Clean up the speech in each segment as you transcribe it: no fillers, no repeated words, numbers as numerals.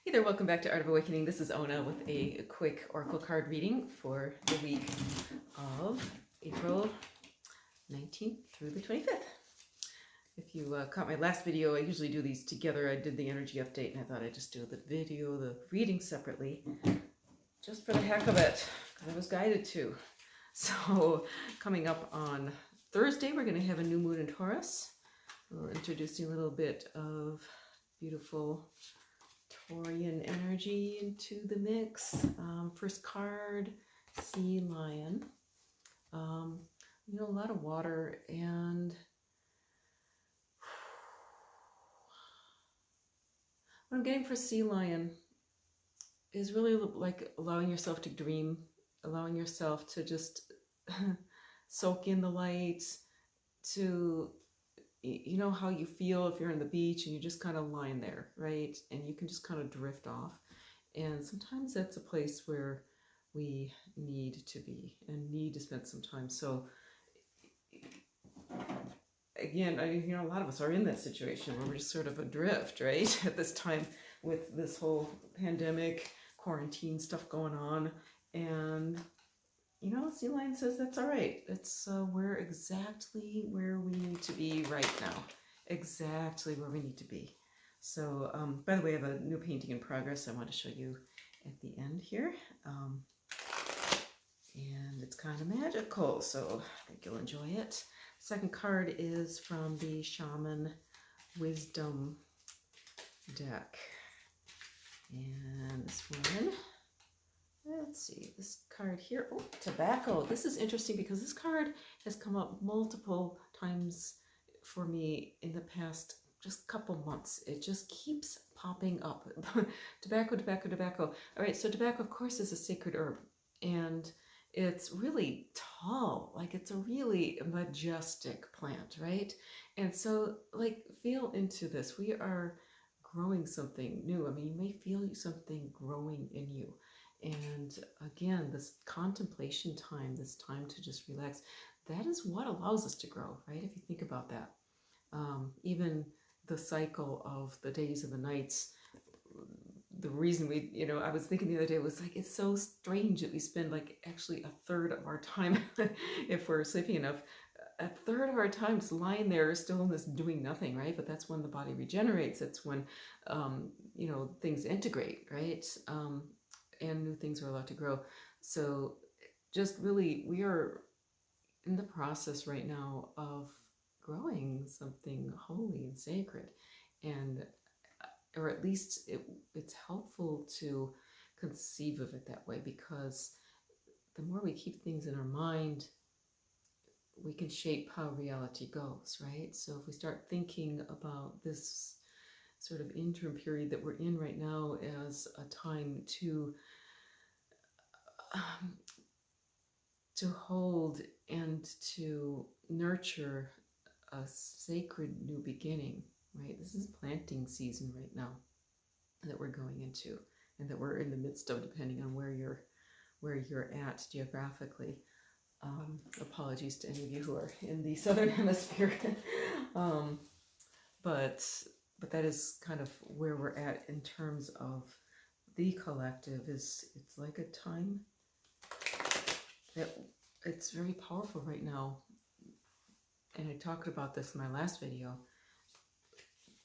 Hey there, welcome back to Art of Awakening. This is Ona with a quick oracle card reading for the week of April 19th through the 25th. If you caught my last video, I usually do these together. I did the energy update and I thought I'd just do the video, the reading separately, just for the heck of it, because I was guided to. So coming up on Thursday, we're going to have a new moon in Taurus. We'll introduce you a little bit of beautiful Taurian energy into the mix. First card, Sea Lion. A lot of water, and what I'm getting for Sea Lion is really like allowing yourself to dream, allowing yourself to just soak in the light, to you know how you feel if you're on the beach and you're just kind of lying there, right? And you can just kind of drift off. And sometimes that's a place where we need to be and need to spend some time. So again, a lot of us are in that situation where we're just sort of adrift, right? At this time with this whole pandemic, quarantine stuff going on. And Sea Lion says that's all right. It's we're exactly where we need to be right now. Exactly where we need to be. So, by the way, I have a new painting in progress I want to show you at the end here. And it's kind of magical, so I think you'll enjoy it. Second card is from the Shaman Wisdom deck. And this one, let's see, this card here, oh, tobacco. This is interesting because this card has come up multiple times for me in the past just couple months. It just keeps popping up. Tobacco, tobacco, tobacco. All right, so tobacco, of course, is a sacred herb, and it's really tall, like it's a really majestic plant, right? And so, like, feel into this. We are growing something new. I mean, you may feel something growing in you. And again, this contemplation time, this time to just relax, that is what allows us to grow, right? If you think about that. Even the cycle of the days and the nights, the reason we, I was thinking the other day was like, it's so strange that we spend like actually a third of our time, if we're sleeping enough, a third of our time just lying there still in this doing nothing, right? But that's when the body regenerates. It's when, things integrate, right? And new things are allowed to grow. So just really, we are in the process right now of growing something holy and sacred. And, or at least it's helpful to conceive of it that way, because the more we keep things in our mind, we can shape how reality goes, right? So if we start thinking about this sort of interim period that we're in right now as a time to hold and to nurture a sacred new beginning, right? This is planting season right now that we're going into, and that we're in the midst of, depending on where you're at geographically. Apologies to any of you who are in the southern hemisphere. But that is kind of where we're at in terms of the collective. It's like a time that it's very powerful right now. And I talked about this in my last video.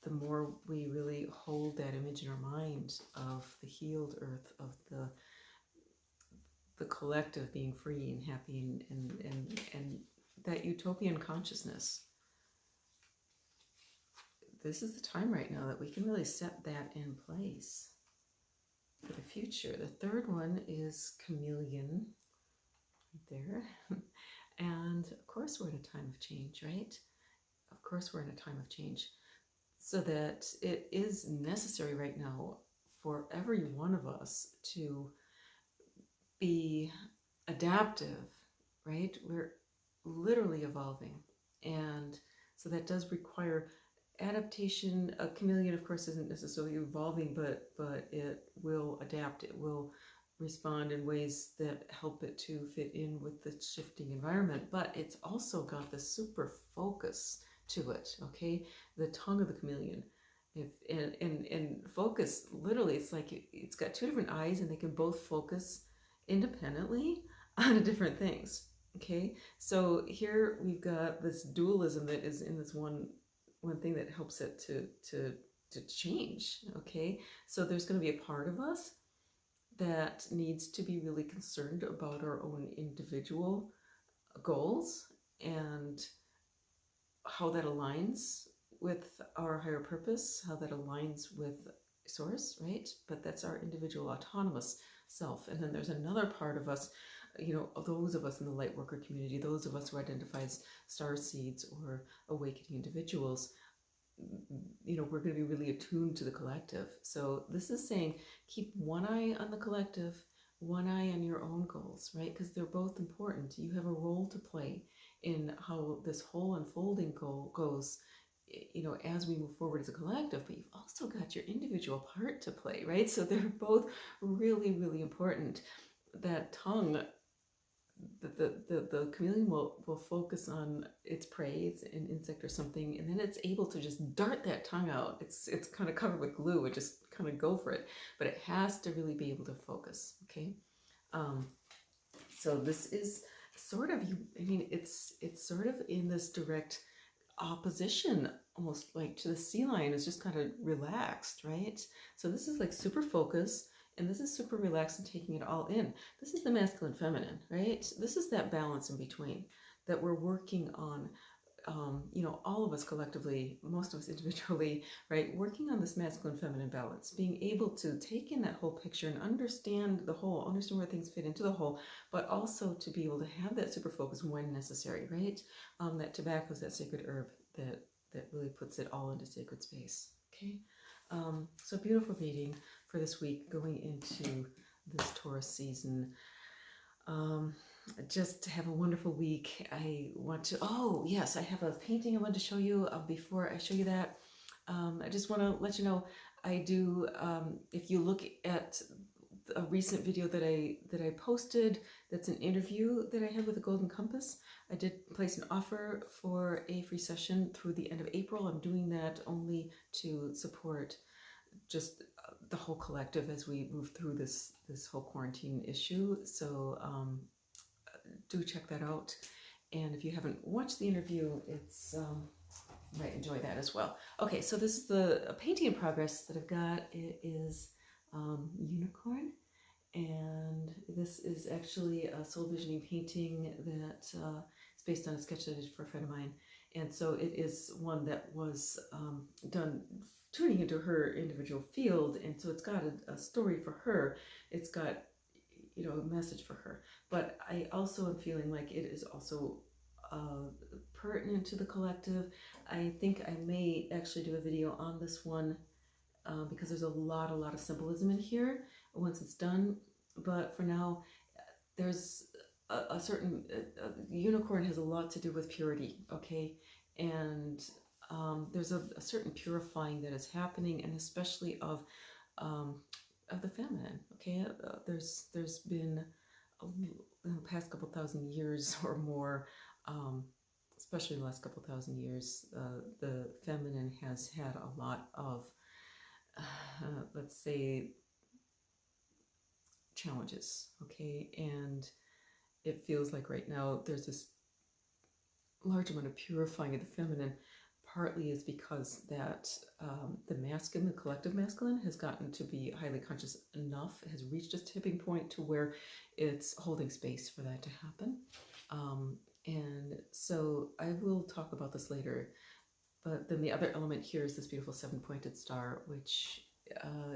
The more we really hold that image in our mind of the healed earth, of the collective being free and happy, and that utopian consciousness, this is the time right now that we can really set that in place for the future. The third one is chameleon, right there. And of course we're in a time of change, right? Of course we're in a time of change. So that it is necessary right now for every one of us to be adaptive, right? We're literally evolving. And so that does require adaptation. A chameleon, of course, isn't necessarily evolving, but it will adapt. It will respond in ways that help it to fit in with the shifting environment. But it's also got this super focus to it, okay? The tongue of the chameleon And focus, literally, it's like it's got two different eyes and they can both focus independently on different things. Okay, so here we've got this dualism that is in this one thing that helps it to change. Okay, so there's going to be a part of us that needs to be really concerned about our own individual goals and how that aligns with our higher purpose, how that aligns with source, right? But that's our individual autonomous self. And then there's another part of us, those of us in the light worker community, those of us who identify as star seeds or awakening individuals, we're going to be really attuned to the collective. So this is saying keep one eye on the collective, one eye on your own goals, right? Because they're both important. You have a role to play in how this whole unfolding goes, as we move forward as a collective, but you've also got your individual part to play, right? So they're both really, really important. That tongue, the chameleon will focus on its prey, it's an insect or something, and then it's able to just dart that tongue out. It's kind of covered with glue, it just kind of go for it, but it has to really be able to focus. Okay, so this is sort of it's sort of in this direct opposition, almost like to the sea lion is just kind of relaxed, right? So this is like super focused, and this is super relaxed and taking it all in. This is the masculine feminine, right? This is that balance in between that we're working on, all of us collectively, most of us individually, right? Working on this masculine feminine balance, being able to take in that whole picture and understand the whole, understand where things fit into the whole, but also to be able to have that super focus when necessary, right? That tobacco is that sacred herb that really puts it all into sacred space. Okay, so beautiful reading for this week going into this Taurus season. Just have a wonderful week. I want to, yes, I have a painting I wanted to show you. Before I show you that, I just want to let you know, I do, if you look at a recent video that I posted, that's an interview that I had with the Golden Compass. I did place an offer for a free session through the end of April. I'm doing that only to support just the whole collective as we move through this whole quarantine issue. So do check that out. And if you haven't watched the interview, it's you might enjoy that as well. Okay, so this is a painting in progress that I've got. It is unicorn. And this is actually a soul visioning painting that is based on a sketch that I did for a friend of mine. And so it is one that was done tuning into her individual field. And so it's got a story for her. It's got, a message for her. But I also am feeling like it is also pertinent to the collective. I think I may actually do a video on this one because there's a lot of symbolism in here once it's done. But for now, there's a certain unicorn has a lot to do with purity, okay? And there's a certain purifying that is happening, and especially of the feminine, okay? There's been in the past couple thousand years or more, especially the last couple thousand years, the feminine has had a lot of let's say challenges, okay? And it feels like right now there's this large amount of purifying of the feminine. Partly is because that the masculine, the collective masculine, has gotten to be highly conscious enough, has reached a tipping point to where it's holding space for that to happen. And so I will talk about this later. But then the other element here is this beautiful 7-pointed star, which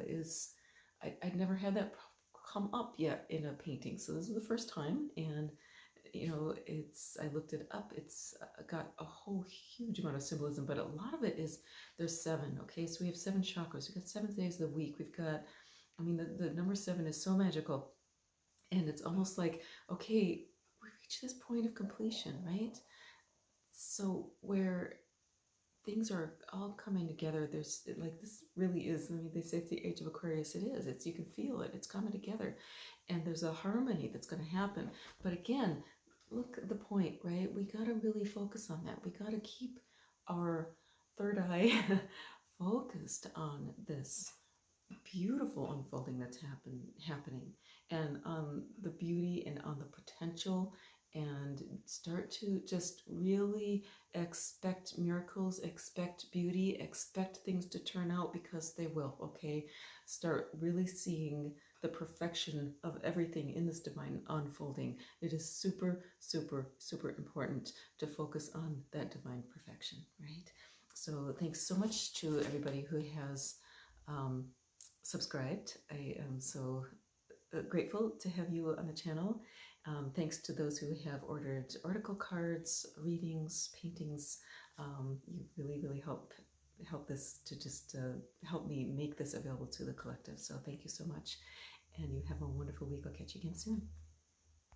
is, I'd never had that come up yet in a painting. So this is the first time, and I looked it up. It's got a whole huge amount of symbolism, but a lot of it is, there's 7, okay? So we have 7 chakras. We've got 7 days of the week. We've got, the number 7 is so magical. And it's almost like, okay, we reach this point of completion, right? So where things are all coming together, there's like, this really is, they say it's the age of Aquarius. It is. It's, you can feel it. It's coming together. And there's a harmony that's going to happen. But again, look at the point, right? We got to really focus on that. We got to keep our third eye focused on this beautiful unfolding that's happening, and on the beauty and on the potential, and start to just really expect miracles, expect beauty, expect things to turn out, because they will. Okay, start really seeing the perfection of everything in this divine unfolding. It is super, super, super important to focus on that divine perfection, right? So thanks so much to everybody who has subscribed. I am so grateful to have you on the channel. Thanks to those who have ordered oracle cards, readings, paintings. You really, really help this to just help me make this available to the collective. So thank you so much, and you have a wonderful week. I'll catch you again soon.